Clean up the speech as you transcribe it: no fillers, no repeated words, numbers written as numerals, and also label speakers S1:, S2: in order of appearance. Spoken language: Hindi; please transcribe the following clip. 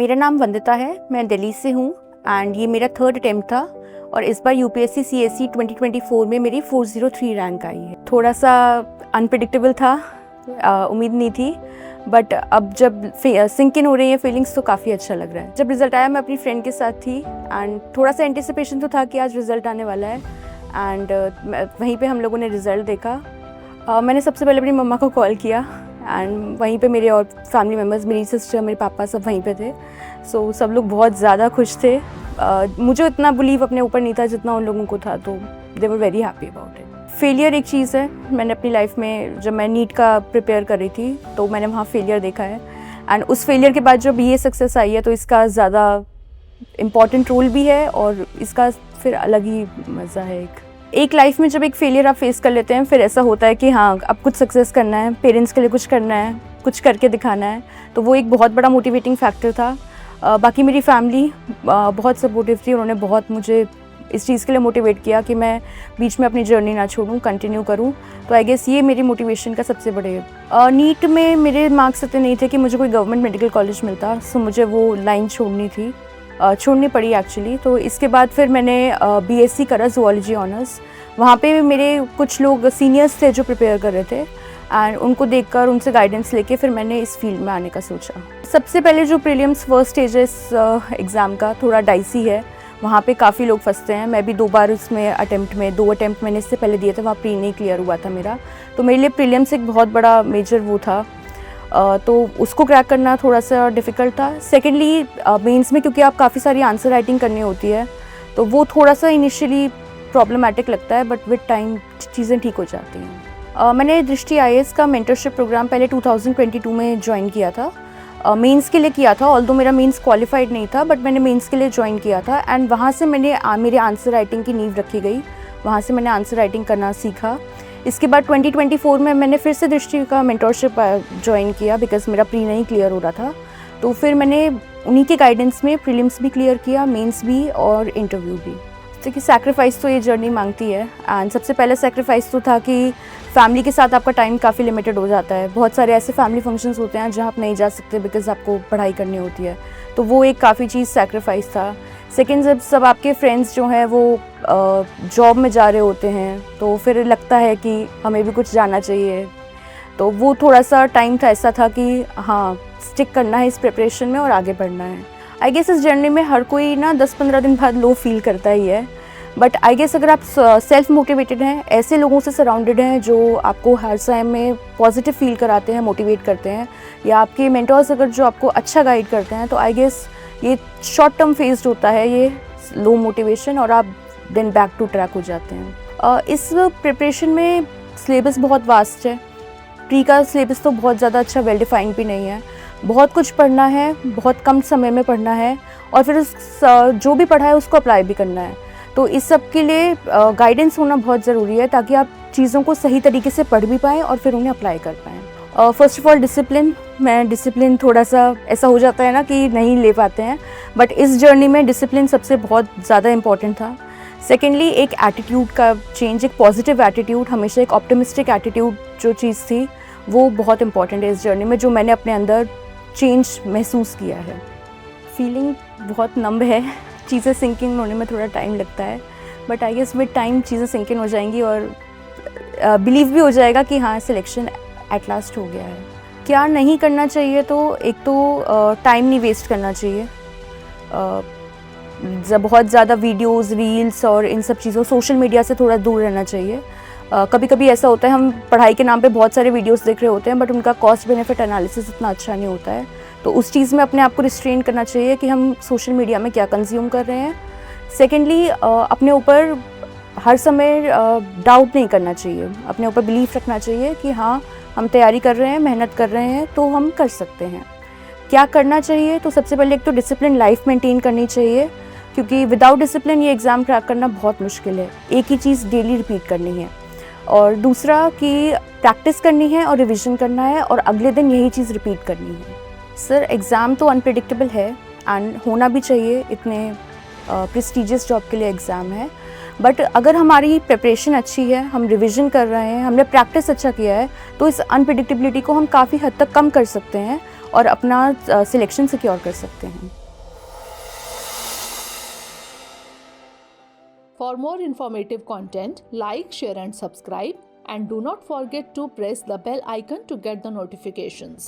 S1: मेरा नाम वंदिता है, मैं दिल्ली से हूँ एंड ये मेरा थर्ड अटेम्प्ट था और इस बार यूपीएससी सीएसई 2024 में मेरी 403 रैंक आई है। थोड़ा सा अनप्रेडिक्टेबल था, उम्मीद नहीं थी, बट अब जब सिंक इन हो रही है फीलिंग्स तो काफ़ी अच्छा लग रहा है। जब रिज़ल्ट आया मैं अपनी फ्रेंड के साथ थी एंड थोड़ा सा एंटिसिपेशन तो था कि आज रिज़ल्ट आने वाला है एंड वहीं पे हम लोगों ने रिज़ल्ट देखा। मैंने सबसे पहले अपनी मम्मा को कॉल किया एंड वहीं पे मेरे और फैमिली मेम्बर्स, मेरी सिस्टर, मेरे पापा सब वहीं पे थे। सो सब लोग बहुत ज़्यादा खुश थे। मुझे इतना बिलीव अपने ऊपर नहीं था जितना उन लोगों को था, तो they were very happy about it. Failure एक चीज़ है, मैंने अपनी लाइफ में जब मैं नीट का प्रिपेयर कर रही थी तो मैंने वहाँ फेलियर देखा है एंड उस फेलियर के बाद जब ये सक्सेस आई है तो इसका ज़्यादा इम्पॉर्टेंट रोल भी है और इसका फिर अलग ही मज़ा है। एक लाइफ में जब एक फेलियर आप फेस कर लेते हैं फिर ऐसा होता है कि हाँ अब कुछ सक्सेस करना है, पेरेंट्स के लिए कुछ करना है, कुछ करके दिखाना है, तो वो एक बहुत बड़ा मोटिवेटिंग फैक्टर था। बाकी मेरी फैमिली बहुत सपोर्टिव थी, उन्होंने बहुत मुझे इस चीज़ के लिए मोटिवेट किया कि मैं बीच में अपनी जर्नी ना छोड़ूं, कंटिन्यू करूं। तो आई गेस ये मेरी मोटिवेशन का सबसे बड़े। नीट में मेरे मार्क्स इतने नहीं थे कि मुझे कोई गवर्नमेंट मेडिकल कॉलेज मिलता, सो मुझे वो लाइन छोड़नी पड़ी एक्चुअली। तो इसके बाद फिर मैंने बीएससी करा ज़ूलॉजी ऑनर्स। वहाँ पे मेरे कुछ लोग सीनियर्स थे जो प्रिपेयर कर रहे थे एंड उनको देखकर उनसे गाइडेंस लेके फिर मैंने इस फील्ड में आने का सोचा। सबसे पहले जो प्रीलिम्स फर्स्ट स्टेज है इस एग्ज़ाम का थोड़ा डाइसी है, वहाँ पे काफ़ी लोग फंसते हैं। मैं भी 2 बार उसमें दो अटैम्प्ट मैंने इससे पहले दिए थे, वहाँ प्री नहीं क्लियर हुआ था मेरा, तो मेरे लिए प्रीलिम्स एक बहुत बड़ा मेजर वो था, तो उसको क्रैक करना थोड़ा सा डिफ़िकल्ट था। सेकेंडली मेंस में क्योंकि आप काफ़ी सारी आंसर राइटिंग करनी होती है तो वो थोड़ा सा इनिशियली प्रॉब्लमेटिक लगता है, बट विद टाइम चीज़ें ठीक हो जाती हैं। मैंने दृष्टि आईएएस का मेंटरशिप प्रोग्राम पहले 2022 में ज्वाइन किया था। मेंस के लिए किया था, ऑल्दो मेरा मेंस क्वालिफाइड नहीं था, बट मैंने मेंस के लिए ज्वाइन किया था एंड वहाँ से मेरे आंसर राइटिंग की नींव रखी गई, वहाँ से मैंने आंसर राइटिंग करना सीखा। इसके बाद 2024 में मैंने फिर से दृष्टि का मेंटरशिप ज्वाइन किया बिकॉज मेरा प्री नहीं क्लियर हो रहा था, तो फिर मैंने उन्हीं के गाइडेंस में प्रीलिम्स भी क्लियर किया, मेंस भी और इंटरव्यू भी। देखिए सैक्रिफाइस तो ये जर्नी मांगती है एंड सबसे पहले सैक्रिफाइस तो था कि फैमिली के साथ आपका टाइम काफ़ी लिमिटेड हो जाता है। बहुत सारे ऐसे फैमिली फंक्शंस होते हैं जहाँ आप नहीं जा सकते बिकॉज आपको पढ़ाई करनी होती है, तो वो एक काफ़ी चीज़ सैक्रिफाइस था। सेकेंड, जब सब आपके फ्रेंड्स जो हैं वो जॉब में जा रहे होते हैं तो फिर लगता है कि हमें भी कुछ जाना चाहिए, तो वो थोड़ा सा टाइम था ऐसा था कि हाँ स्टिक करना है इस प्रिपरेशन में और आगे बढ़ना है। आई गेस इस जर्नी में हर कोई ना 10-15 दिन बाद लो फील करता ही है, बट आई गेस अगर आप सेल्फ मोटिवेटेड हैं, ऐसे लोगों से सराउंडेड हैं जो आपको हर टाइम में पॉजिटिव फील कराते हैं, मोटिवेट करते हैं, या आपके मेंटर्स अगर जो आपको अच्छा गाइड करते हैं, तो आई गेस ये शॉर्ट टर्म फेज होता है ये लो मोटिवेशन और आप देन बैक टू ट्रैक हो जाते हैं। इस प्रिपरेशन में सिलेबस बहुत वास्ट है, प्री का सिलेबस तो बहुत ज़्यादा अच्छा वेल डिफाइंड भी नहीं है, बहुत कुछ पढ़ना है, बहुत कम समय में पढ़ना है और फिर जो भी पढ़ा है उसको अप्लाई भी करना है। तो इस सब के लिए गाइडेंस होना बहुत ज़रूरी है ताकि आप चीज़ों को सही तरीके से पढ़ भी पाएँ और फिर उन्हें अप्लाई कर पाएँ। फर्स्ट ऑफ ऑल डिसिप्लिन थोड़ा सा ऐसा हो जाता है ना कि नहीं ले पाते हैं, बट इस जर्नी में डिसिप्लिन सबसे बहुत ज़्यादा इम्पॉर्टेंट था। सेकेंडली एक एटीट्यूड का चेंज, एक पॉजिटिव एटीट्यूड, हमेशा एक ऑप्टिमिस्टिक एटीट्यूड जो चीज़ थी वो बहुत इंपॉर्टेंट है इस जर्नी में, जो मैंने अपने अंदर चेंज महसूस किया है। फीलिंग बहुत नंब है, चीज़ें सिंकिंग होने में थोड़ा टाइम लगता है, but I guess with time चीज़ें सिंकिंग हो जाएंगी और बिलीव भी हो जाएगा कि हाँ सिलेक्शन एट लास्ट हो गया है। क्या नहीं करना चाहिए, तो एक तो टाइम नहीं वेस्ट करना चाहिए, बहुत ज़्यादा वीडियोस, रील्स और इन सब चीज़ों, सोशल मीडिया से थोड़ा दूर रहना चाहिए। कभी कभी ऐसा होता है हम पढ़ाई के नाम पे बहुत सारे वीडियोस देख रहे होते हैं बट उनका कॉस्ट बेनिफिट एनालिसिस इतना अच्छा नहीं होता है, तो उस चीज़ में अपने आप को रिस्ट्रेन करना चाहिए कि हम सोशल मीडिया में क्या कंज्यूम कर रहे हैं। सेकेंडली अपने ऊपर हर समय डाउट नहीं करना चाहिए, अपने ऊपर बिलीफ रखना चाहिए कि हाँ हम तैयारी कर रहे हैं, मेहनत कर रहे हैं तो हम कर सकते हैं। क्या करना चाहिए, तो सबसे पहले एक तो डिसिप्लिन लाइफ मेंटेन करनी चाहिए, क्योंकि विदाउट डिसिप्लिन ये एग्ज़ाम क्रैक करना बहुत मुश्किल है। एक ही चीज़ डेली रिपीट करनी है, और दूसरा कि प्रैक्टिस करनी है और रिवीजन करना है और अगले दिन यही चीज़ रिपीट करनी है। सर एग्ज़ाम तो अनप्रेडिक्टेबल है एंड होना भी चाहिए, इतने प्रेस्टीजियस जॉब के लिए एग्ज़ाम है, बट अगर हमारी प्रिपरेशन अच्छी है, हम रिवीजन कर रहे हैं, हमने प्रैक्टिस अच्छा किया है, तो इस अनप्रेडिक्टेबिलिटी को हम काफ़ी हद तक कम कर सकते हैं और अपना सिलेक्शन सिक्योर कर सकते हैं।
S2: For more informative content, like, share and subscribe, and do not forget to press the bell icon to get the notifications.